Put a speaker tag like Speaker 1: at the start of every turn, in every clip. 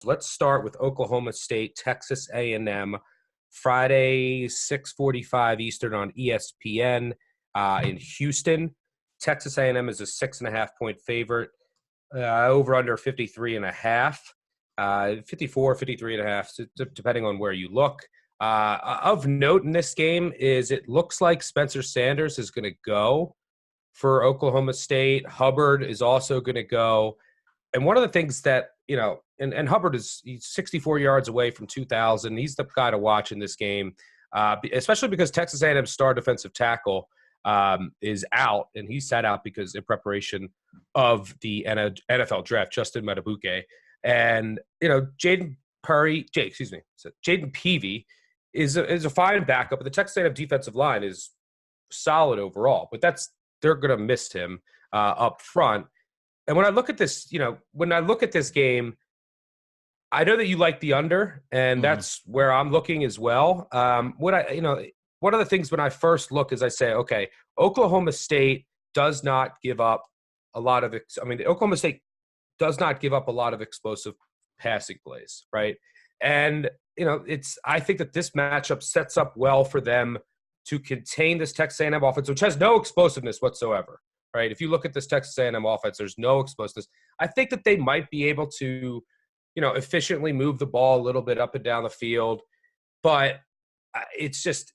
Speaker 1: Let's start with Oklahoma State, Texas A&M, Friday, 6:45 Eastern on ESPN in Houston. Texas A&M is a 6.5-point favorite, over under 53 and a half, 54, 53 and a half, depending on where you look. Of note in this game is it looks like Spencer Sanders is going to go for Oklahoma State. Hubbard is also going to go. And one of the things that, and Hubbard he's 64 yards away from 2,000. He's the guy to watch in this game, especially because Texas A&M's star defensive tackle is out, and he sat out because in preparation of the NFL draft, Justin Matabuke. And, Jaden Peavy is a fine backup, but the Texas A&M defensive line is solid overall. But they're going to miss him up front. And when I look at this, game, I know that you like the under, and that's where I'm looking as well. One of the things when I first look is I say, okay, Oklahoma State does not give up a lot of Oklahoma State does not give up a lot of explosive passing plays, right? And, I think that this matchup sets up well for them to contain this Texas A&M offense, which has no explosiveness whatsoever, right? If you look at this Texas A&M offense, there's no explosiveness. I think that they might be able to, efficiently move the ball a little bit up and down the field, but it's just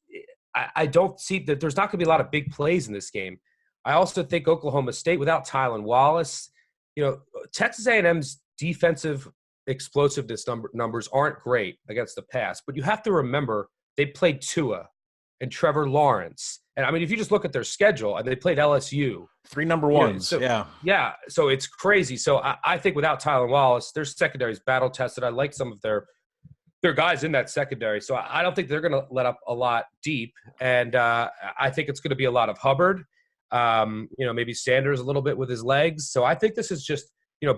Speaker 1: I don't see that there's not going to be a lot of big plays in this game. I also think Oklahoma State, without Tylan Wallace, Texas A&M's defensive explosiveness numbers aren't great against the pass, but you have to remember they played Tua and Trevor Lawrence. And, if you just look at their schedule, and they played LSU.
Speaker 2: 3 number ones,
Speaker 1: Yeah, so it's crazy. So I think without Tylan Wallace, their secondary is battle-tested. I like some of their guys in that secondary. So I don't think they're going to let up a lot deep. And I think it's going to be a lot of Hubbard, maybe Sanders a little bit with his legs. So I think this is just,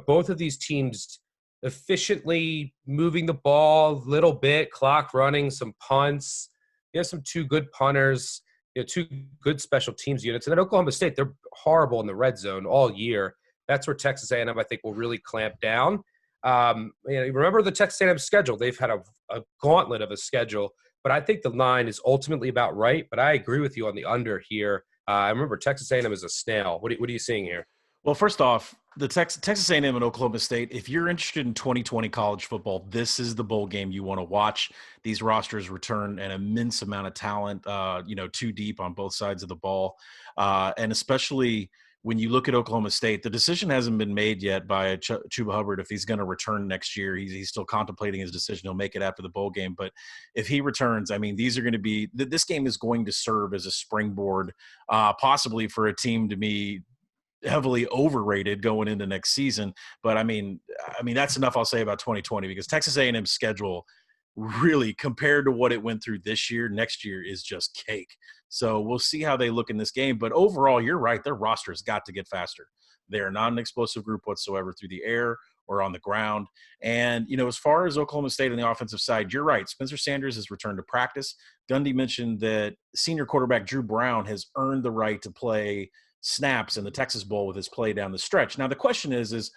Speaker 1: both of these teams efficiently moving the ball a little bit, clock running, some punts. You have some 2 good punters, 2 good special teams units. And then Oklahoma State, they're horrible in the red zone all year. That's where Texas A&M, I think, will really clamp down. Remember the Texas A&M schedule. They've had a gauntlet of a schedule, but I think the line is ultimately about right. But I agree with you on the under here. I remember Texas A&M is a snail. What are you seeing here?
Speaker 2: Well, first off, the Texas A&M and Oklahoma State, if you're interested in 2020 college football, this is the bowl game you want to watch. These rosters return an immense amount of talent, too deep on both sides of the ball. And especially when you look at Oklahoma State, the decision hasn't been made yet by Chuba Hubbard if he's going to return next year. He's still contemplating his decision. He'll make it after the bowl game. But if he returns, these are going to be – this game is going to serve as a springboard possibly for a team to be – heavily overrated going into next season. But I mean, that's enough I'll say about 2020, because Texas A&M's schedule really, compared to what it went through this year, next year is just cake. So we'll see how they look in this game. But overall, you're right. Their roster has got to get faster. They're not an explosive group whatsoever through the air or on the ground. And, as far as Oklahoma State on the offensive side, you're right. Spencer Sanders has returned to practice. Gundy mentioned that senior quarterback Drew Brown has earned the right to play snaps in the Texas Bowl with his play down the stretch. Now, the question is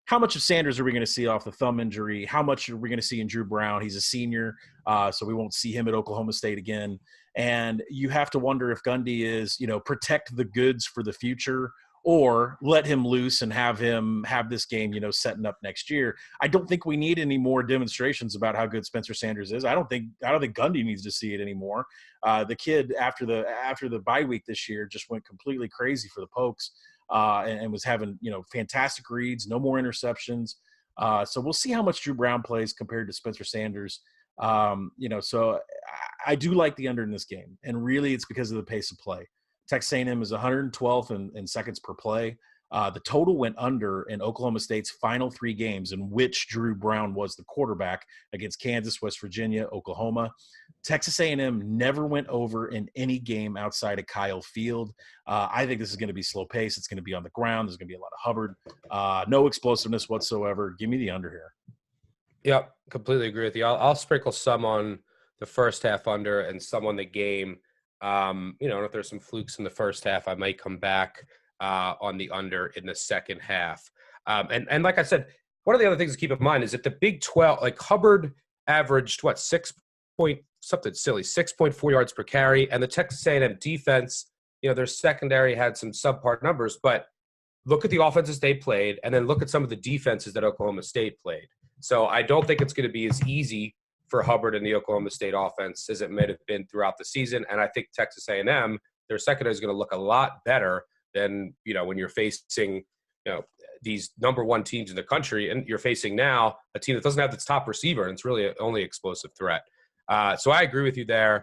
Speaker 2: how much of Sanders are we going to see off the thumb injury? How much are we going to see in Drew Brown? He's a senior, so we won't see him at Oklahoma State again. And you have to wonder if Gundy is, protect the goods for the future, or let him loose and have him have this game, setting up next year. I don't think we need any more demonstrations about how good Spencer Sanders is. I don't think Gundy needs to see it anymore. The kid after the bye week this year just went completely crazy for the Pokes and was having, fantastic reads, no more interceptions. So we'll see how much Drew Brown plays compared to Spencer Sanders. So I do like the under in this game, and really it's because of the pace of play. Texas A&M is 112th in seconds per play. The total went under in Oklahoma State's final 3 games in which Drew Brown was the quarterback, against Kansas, West Virginia, Oklahoma. Texas A&M never went over in any game outside of Kyle Field. I think this is going to be slow pace. It's going to be on the ground. There's going to be a lot of Hubbard. No explosiveness whatsoever. Give me the under here.
Speaker 1: Yep, completely agree with you. I'll sprinkle some on the first half under and some on the game. If there's some flukes in the first half, I might come back on the under in the second half. And like I said, one of the other things to keep in mind is that the Big 12, like Hubbard averaged what 6.4 yards per carry, and the Texas A&M defense, their secondary had some subpar numbers, but look at the offenses they played, and then look at some of the defenses that Oklahoma State played. So I don't think it's going to be as easy for Hubbard and the Oklahoma State offense as it may have been throughout the season. And I think Texas A&M, their secondary is going to look a lot better than, when you're facing, these number one teams in the country, and you're facing now a team that doesn't have its top receiver, and it's really only explosive threat. So I agree with you there.